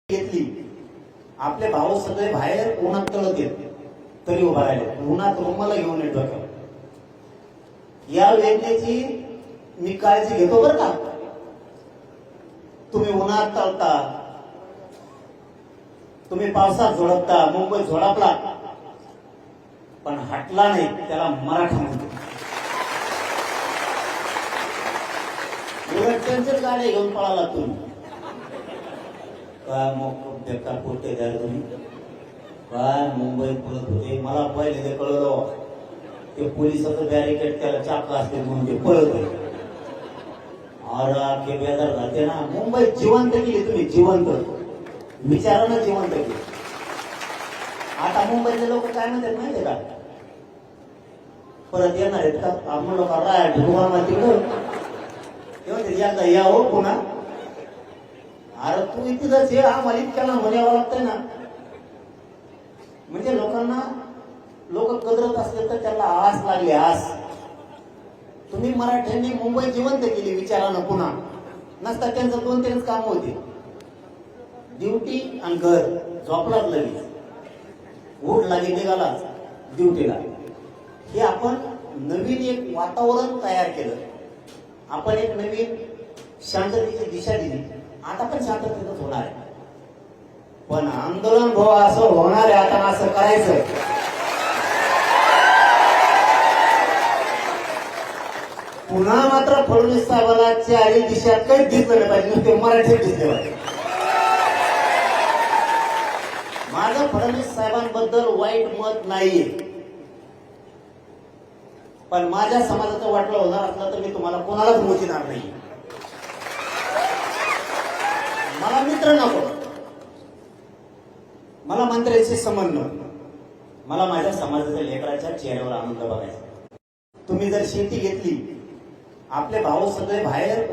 घेतली, आपले भाऊ सगळे बाहेर उन्हात तळत येत तरी उभा राहिले, उन्हात रुमाला घेऊन येतो. या वेदनेची मी काळजी घेतो बरं का. तुम्ही उन्हात तळता, तुम्ही पावसात झोडपता, मुंबईत झोडपला पण हटला नाही, त्याला मराठा म्हणतो. त्यांचे गाड्या घेऊन पळाला तुम्ही, काय मग बेकार पोटे द्या तुम्ही, काय मुंबईत पळत होते. मला पहिले ते कळलं, ते पोलिसाचं बॅरिकेड त्याला चाक असते म्हणून ते पळत होते. अरे बेदार जाते ना. मुंबईत जिवंत केली तुम्ही, जिवंत विचारानं जिवंत केली. आता मुंबईतले लोक काय म्हणतात माहितीये का, परत येणार आहेत का आपण लोक राय भगवान तिकडं एकदा या हो पुन्हा. अरे तू इथेच हे आम्हाला इतक्याला म्हणावं लागतंय ना. म्हणजे लोकांना लोक कदरत असले तर त्याला आस लागली, आस. तुम्ही मराठ्यांनी मुंबई जिवंत केली विचारानं पुन्हा. नसता त्यांचं 2-3 काम होते, ड्युटी आणि घर. झोपलाच लगेच, उठ लागे निघाला ड्युटीला. हे आपण नवीन एक वातावरण तयार केलं, आपण एक नवीन शांततेची दिशा दिली. आता पण शांततेतच होणार आहे, पण आंदोलन भाऊ असं होणार आहे. आता असं करायचं, पुन्हा मात्र फडणवीस साहेबांना चारी दिशात काही दिसलं नाही पाहिजे, नुसते मराठीत दिसले पाहिजे. माझं फडणवीस साहेबांबद्दल वाईट मत नाहीये, पण माझ्या समाजाचं वाटलं होणार असलं तर मी तुम्हाला कोणालाच मोजणार नाही. मला मित्र नको, मला मंत्र्याशी संबंध, मला माझ्या समाजाच्या लेकराच्या चेहऱ्यावर आनंद बघायचा. तुम्ही जर शेती घेतली, आपले भाऊ सगळे बाहेर